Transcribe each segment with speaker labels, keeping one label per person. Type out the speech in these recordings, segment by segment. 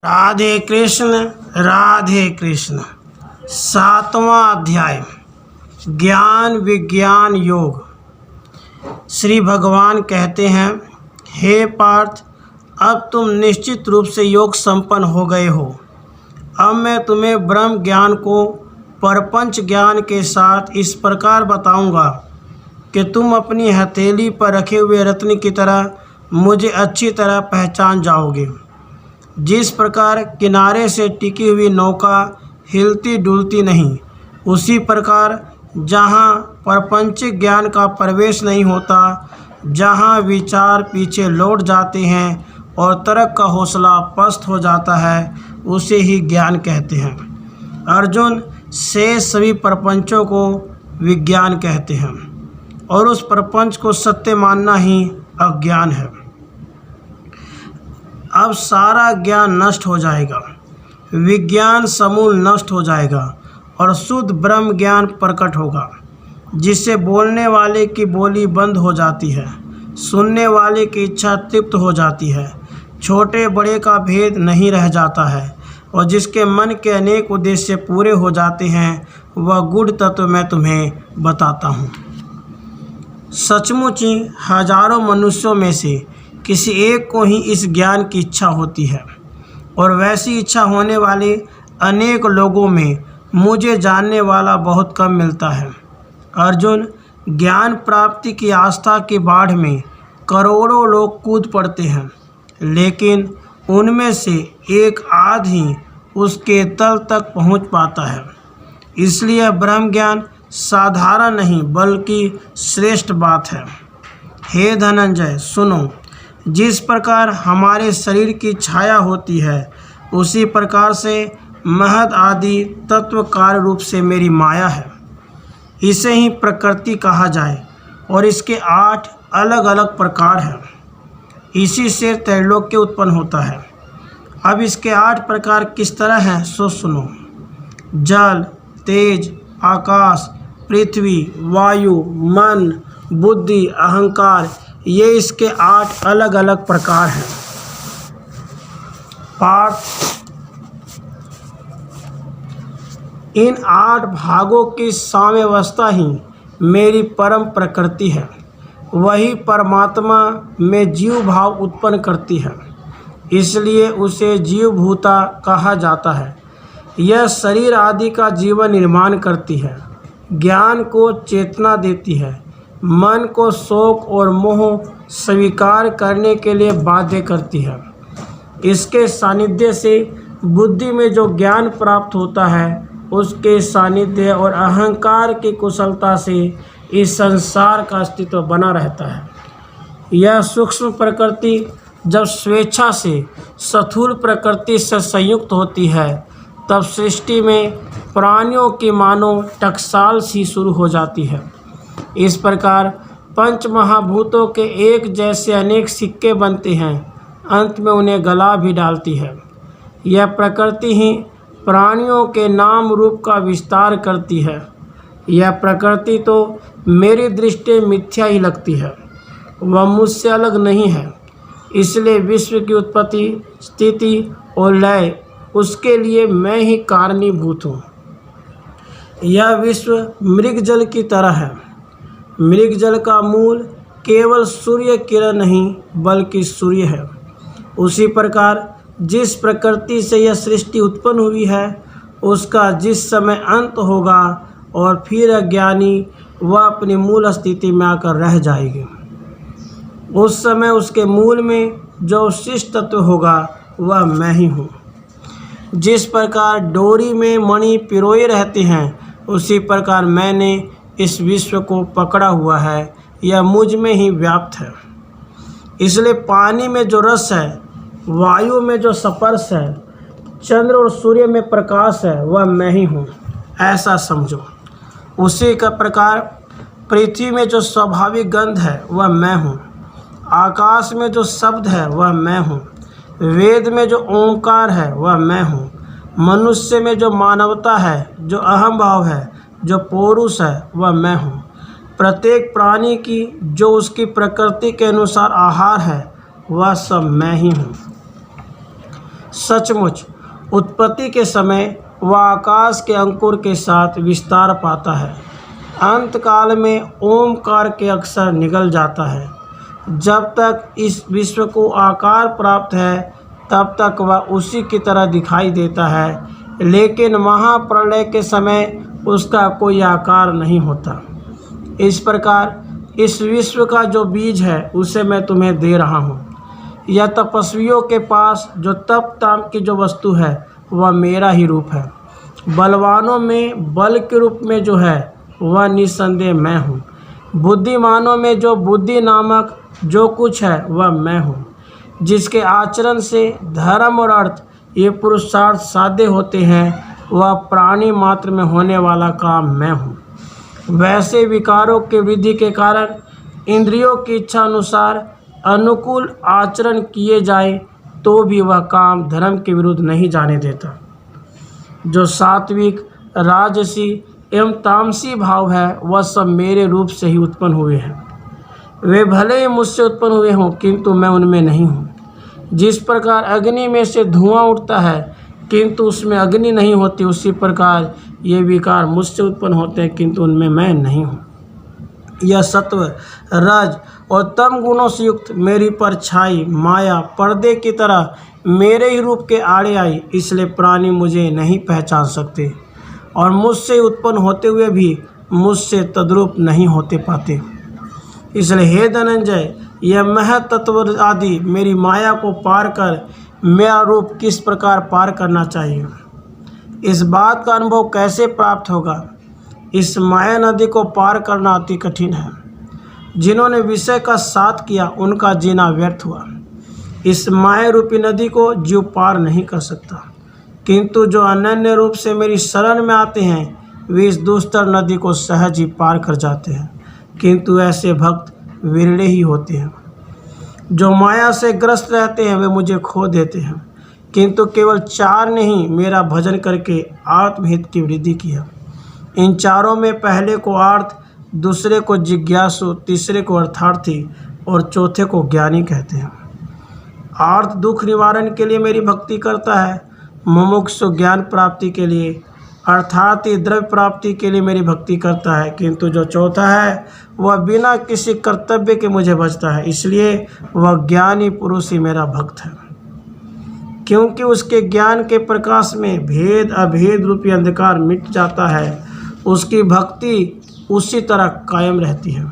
Speaker 1: राधे कृष्ण राधे कृष्ण। 7वां अध्याय ज्ञान विज्ञान योग। श्री भगवान कहते हैं, हे पार्थ, अब तुम निश्चित रूप से योग संपन्न हो गए हो। अब मैं तुम्हें ब्रह्म ज्ञान को परपंच ज्ञान के साथ इस प्रकार बताऊंगा कि तुम अपनी हथेली पर रखे हुए रत्न की तरह मुझे अच्छी तरह पहचान जाओगे। जिस प्रकार किनारे से टिकी हुई नौका हिलती डुलती नहीं, उसी प्रकार जहाँ प्रपंचिक ज्ञान का प्रवेश नहीं होता, जहाँ विचार पीछे लौट जाते हैं और तर्क का हौसला पस्त हो जाता है, उसे ही ज्ञान कहते हैं। अर्जुन, से सभी प्रपंचों को विज्ञान कहते हैं और उस प्रपंच को सत्य मानना ही अज्ञान है। अब सारा ज्ञान नष्ट हो जाएगा, विज्ञान समूल नष्ट हो जाएगा और शुद्ध ब्रह्म ज्ञान प्रकट होगा, जिससे बोलने वाले की बोली बंद हो जाती है, सुनने वाले की इच्छा तृप्त हो जाती है, छोटे बड़े का भेद नहीं रह जाता है और जिसके मन के अनेक उद्देश्य पूरे हो जाते हैं, वह गूढ़ तत्व मैं तुम्हें बताता हूँ। सचमुच ही हजारों मनुष्यों में से किसी एक को ही इस ज्ञान की इच्छा होती है और वैसी इच्छा होने वाले अनेक लोगों में मुझे जानने वाला बहुत कम मिलता है। अर्जुन, ज्ञान प्राप्ति की आस्था की बाढ़ में करोड़ों लोग कूद पड़ते हैं, लेकिन उनमें से एक आध ही उसके तल तक पहुंच पाता है। इसलिए ब्रह्म ज्ञान साधारण नहीं बल्कि श्रेष्ठ बात है। हे धनंजय, सुनो। जिस प्रकार हमारे शरीर की छाया होती है, उसी प्रकार से महद आदि तत्व कार्य रूप से मेरी माया है। इसे ही प्रकृति कहा जाए और इसके 8 अलग अलग प्रकार हैं। इसी से त्रैलोक्य उत्पन्न होता है। अब इसके 8 प्रकार किस तरह हैं सो सुनो। जल, तेज, आकाश, पृथ्वी, वायु, मन, बुद्धि, अहंकार, ये इसके 8 अलग अलग प्रकार हैं। पार्थ, इन 8 भागों की साम्यावस्था ही मेरी परम प्रकृति है। वही परमात्मा में जीव भाव उत्पन्न करती है, इसलिए उसे जीवभूता कहा जाता है। यह शरीर आदि का जीवन निर्माण करती है, ज्ञान को चेतना देती है, मन को शोक और मोह स्वीकार करने के लिए बाध्य करती है। इसके सानिध्य से बुद्धि में जो ज्ञान प्राप्त होता है, उसके सानिध्य और अहंकार की कुशलता से इस संसार का अस्तित्व बना रहता है। यह सूक्ष्म प्रकृति जब स्वेच्छा से स्थूल प्रकृति से संयुक्त होती है, तब सृष्टि में प्राणियों की मानो टकसाल सी शुरू हो जाती है। इस प्रकार पंच महाभूतों के एक जैसे अनेक सिक्के बनते हैं, अंत में उन्हें गला भी डालती है। यह प्रकृति ही प्राणियों के नाम रूप का विस्तार करती है। यह प्रकृति तो मेरी दृष्टि मिथ्या ही लगती है, वह मुझसे अलग नहीं है। इसलिए विश्व की उत्पत्ति, स्थिति और लय उसके लिए मैं ही कारणीभूत हूँ। यह विश्व मृगजल की तरह है। मृगजल का मूल केवल सूर्य किरण नहीं बल्कि सूर्य है। उसी प्रकार जिस प्रकृति से यह सृष्टि उत्पन्न हुई है, उसका जिस समय अंत होगा और फिर अज्ञानी वह अपनी मूल स्थिति में आकर रह जाएगी, उस समय उसके मूल में जो अवशिष्ट तत्व होगा वह मैं ही हूँ। जिस प्रकार डोरी में मणि पिरोए रहते हैं, उसी प्रकार मैंने इस विश्व को पकड़ा हुआ है, यह मुझ में ही व्याप्त है। इसलिए पानी में जो रस है, वायु में जो स्पर्श है, चंद्र और सूर्य में प्रकाश है, वह मैं ही हूँ, ऐसा समझो। उसी का प्रकार पृथ्वी में जो स्वाभाविक गंध है, वह मैं हूँ। आकाश में जो शब्द है, वह मैं हूँ। वेद में जो ओंकार है, वह मैं हूँ। मनुष्य में जो मानवता है, जो अहम भाव है, जो पौरुष है, वह मैं हूँ। प्रत्येक प्राणी की जो उसकी प्रकृति के अनुसार आहार है, वह सब मैं ही हूँ। सचमुच उत्पत्ति के समय वह आकाश के अंकुर के साथ विस्तार पाता है। अंत काल में ओमकार के अक्षर निगल जाता है। जब तक इस विश्व को आकार प्राप्त है तब तक वह उसी की तरह दिखाई देता है, लेकिन महाप्रलय के समय उसका कोई आकार नहीं होता। इस प्रकार इस विश्व का जो बीज है उसे मैं तुम्हें दे रहा हूँ। यह तपस्वियों के पास जो तप ताम की जो वस्तु है वह मेरा ही रूप है। बलवानों में बल के रूप में जो है वह निस्संदेह मैं हूँ। बुद्धिमानों में जो बुद्धि नामक जो कुछ है वह मैं हूँ। जिसके आचरण से धर्म और अर्थ ये पुरुषार्थ साध्य होते हैं, वह प्राणी मात्र में होने वाला काम मैं हूँ। वैसे विकारों के वृद्धि के कारण इंद्रियों की इच्छा अनुसार अनुकूल आचरण किए जाए तो भी वह काम धर्म के विरुद्ध नहीं जाने देता। जो सात्विक, राजसी एवं तामसी भाव है वह सब मेरे रूप से ही उत्पन्न हुए हैं। वे भले ही मुझसे उत्पन्न हुए हों किंतु मैं उनमें नहीं हूँ। जिस प्रकार अग्नि में से धुआं उठता है किंतु उसमें अग्नि नहीं होती, उसी प्रकार ये विकार मुझसे उत्पन्न होते हैं किंतु उनमें मैं नहीं हूँ। यह सत्व, रज और तम गुणों से युक्त मेरी परछाई माया पर्दे की तरह मेरे ही रूप के आड़े आई, इसलिए प्राणी मुझे नहीं पहचान सकते और मुझसे उत्पन्न होते हुए भी मुझसे तद्रूप नहीं होते पाते। इसलिए हे धनंजय, यह महतत्व आदि मेरी माया को पार कर मेरा रूप किस प्रकार पार करना चाहिए, इस बात का अनुभव कैसे प्राप्त होगा। इस माया नदी को पार करना अति कठिन है। जिन्होंने विषय का साथ किया उनका जीना व्यर्थ हुआ। इस माया रूपी नदी को जीव पार नहीं कर सकता, किंतु जो अनन्य रूप से मेरी शरण में आते हैं वे इस दुस्तर नदी को सहज ही पार कर जाते हैं। किंतु ऐसे भक्त विरले ही होते हैं। जो माया से ग्रस्त रहते हैं वे मुझे खो देते हैं, किंतु केवल 4 ने ही मेरा भजन करके आत्महित की वृद्धि किया। इन 4 में पहले को आर्थ, दूसरे को जिज्ञासु, तीसरे को अर्थार्थी और चौथे को ज्ञानी कहते हैं। आर्थ दुख निवारण के लिए मेरी भक्ति करता है, मुमुक्षु ज्ञान प्राप्ति के लिए, अर्थार्थी द्रव्य प्राप्ति के लिए मेरी भक्ति करता है, किंतु जो चौथा है वह बिना किसी कर्तव्य के मुझे भजता है, इसलिए वह ज्ञानी पुरुष ही मेरा भक्त है। क्योंकि उसके ज्ञान के प्रकाश में भेद अभेद रूपी अंधकार मिट जाता है, उसकी भक्ति उसी तरह कायम रहती है।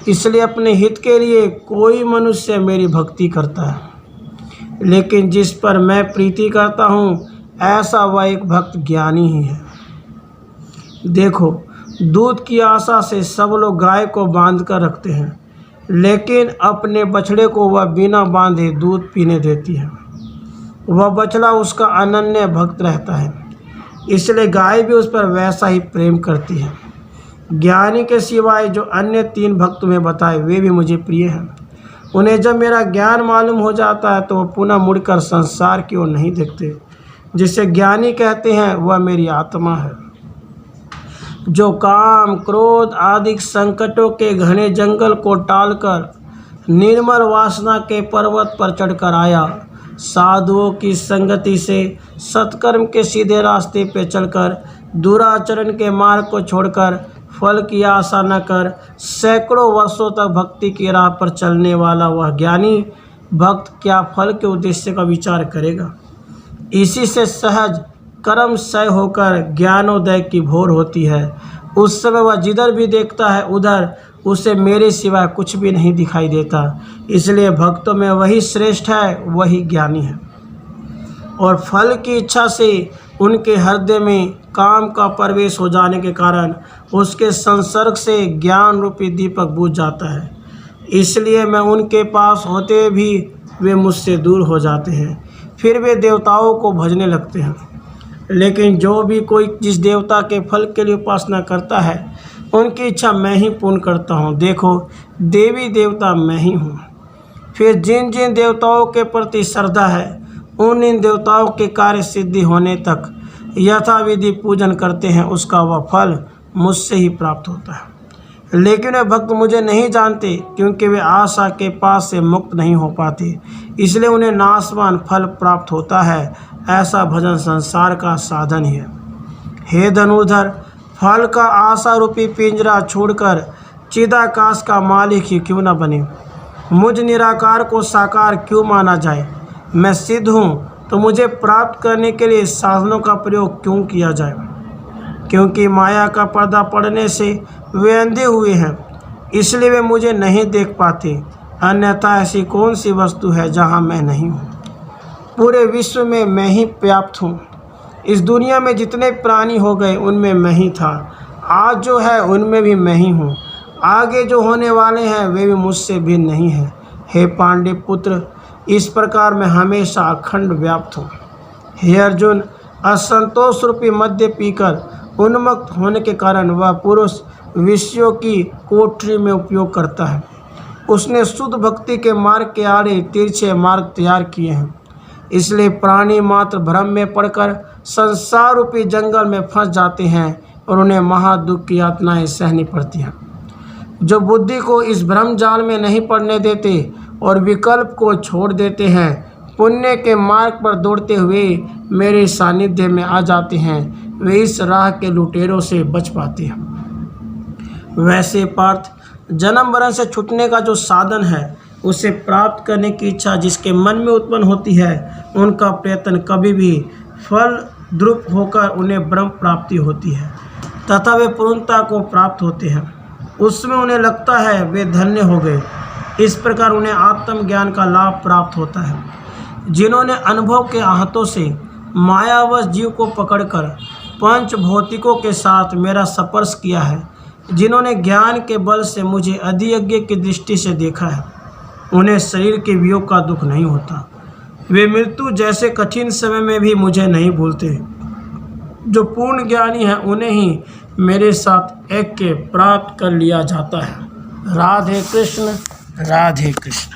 Speaker 1: इसलिए अपने हित के लिए कोई मनुष्य मेरी भक्ति करता है, लेकिन जिस पर मैं प्रीति करता हूँ ऐसा वह एक भक्त ज्ञानी ही है। देखो, दूध की आशा से सब लोग गाय को बांध कर रखते हैं, लेकिन अपने बछड़े को वह बिना बांधे दूध पीने देती है। वह बछड़ा उसका अनन्य भक्त रहता है, इसलिए गाय भी उस पर वैसा ही प्रेम करती है। ज्ञानी के सिवाय जो अन्य 3 भक्त में बताए वे भी मुझे प्रिय हैं। उन्हें जब मेरा ज्ञान मालूम हो जाता है तो वह पुनः मुड़कर संसार की ओर नहीं देखते। जिसे ज्ञानी कहते हैं वह मेरी आत्मा है। जो काम, क्रोध आदि संकटों के घने जंगल को टालकर निर्मल वासना के पर्वत पर चढ़कर आया, साधुओं की संगति से सत्कर्म के सीधे रास्ते पे चलकर दुराचरण के मार्ग को छोड़कर फल की आशा न कर सैकड़ों वर्षों तक भक्ति की राह पर चलने वाला वह ज्ञानी भक्त क्या फल के उद्देश्य का विचार करेगा। इसी से सहज कर्म क्षय होकर ज्ञानोदय की भोर होती है। उस समय वह जिधर भी देखता है उधर उसे मेरे सिवाय कुछ भी नहीं दिखाई देता। इसलिए भक्तों में वही श्रेष्ठ है, वही ज्ञानी है। और फल की इच्छा से उनके हृदय में काम का प्रवेश हो जाने के कारण उसके संसर्ग से ज्ञान रूपी दीपक बुझ जाता है। इसलिए मैं उनके पास होते भी वे मुझसे दूर हो जाते हैं। फिर वे देवताओं को भजने लगते हैं। लेकिन जो भी कोई जिस देवता के फल के लिए उपासना करता है उनकी इच्छा मैं ही पूर्ण करता हूँ। देखो, देवी देवता मैं ही हूँ। फिर जिन जिन देवताओं के प्रति श्रद्धा है उन इन देवताओं के कार्य सिद्धि होने तक यथाविधि पूजन करते हैं, उसका वह फल मुझसे ही प्राप्त होता है। लेकिन वे भक्त मुझे नहीं जानते, क्योंकि वे आशा के पास से मुक्त नहीं हो पाते, इसलिए उन्हें नाशवान फल प्राप्त होता है। ऐसा भजन संसार का साधन ही है। हे धनुर्धर, फल का आशा रूपी पिंजरा छोड़कर चिदाकाश का मालिक ही क्यों न बने। मुझ निराकार को साकार क्यों माना जाए। मैं सिद्ध हूँ तो मुझे प्राप्त करने के लिए साधनों का प्रयोग क्यों किया जाए। क्योंकि माया का पर्दा पड़ने से वे अंधे हुए हैं, इसलिए वे मुझे नहीं देख पाते। अन्यथा ऐसी कौन सी वस्तु है जहाँ मैं नहीं हूँ। पूरे विश्व में मैं ही व्याप्त हूँ। इस दुनिया में जितने प्राणी हो गए उनमें मैं ही था। आज जो है उनमें भी मैं ही हूँ। आगे जो होने वाले हैं वे भी मुझसे भिन्न नहीं हैं। हे पांडे पुत्र, इस प्रकार मैं हमेशा अखंड व्याप्त हूँ। हे अर्जुन, असंतोष रूपी मद्य पीकर उन्मत्त होने के कारण वह पुरुष विषयों की कोठरी में उपयोग करता है। उसने शुद्ध भक्ति के मार्ग के आड़े तिरछे मार्ग तैयार किए हैं, इसलिए प्राणी मात्र भ्रम में पड़कर संसार रूपी जंगल में फंस जाते हैं और उन्हें महादुख की यातनाएं सहनी पड़ती हैं। जो बुद्धि को इस भ्रम जाल में नहीं पड़ने देते और विकल्प को छोड़ देते हैं, पुण्य के मार्ग पर दौड़ते हुए मेरे सानिध्य में आ जाते हैं, वे इस राह के लुटेरों से बच पाते हैं। वैसे पार्थ, जन्म मरण से छूटने का जो साधन है, उसे प्राप्त करने की इच्छा जिसके मन में उत्पन्न होती है, उनका प्रयत्न कभी भी फल द्रुप होकर उन्हें ब्रह्म प्राप्ति होती है तथा वे पूर्णता को प्राप्त होते हैं। उसमें उन्हें लगता है वे धन्य हो गए। इस प्रकार उन्हें आत्मज्ञान का लाभ प्राप्त होता है। जिन्होंने अनुभव के आहतों से मायावश जीव को पकड़कर पंच भौतिकों के साथ मेरा स्पर्श किया है, जिन्होंने ज्ञान के बल से मुझे अधियज्ञ की दृष्टि से देखा है, उन्हें शरीर के वियोग का दुख नहीं होता। वे मृत्यु जैसे कठिन समय में भी मुझे नहीं भूलते। जो पूर्ण ज्ञानी है उन्हें ही मेरे साथ ऐक्य प्राप्त कर लिया जाता है। राधे कृष्ण, राधे कृष्ण।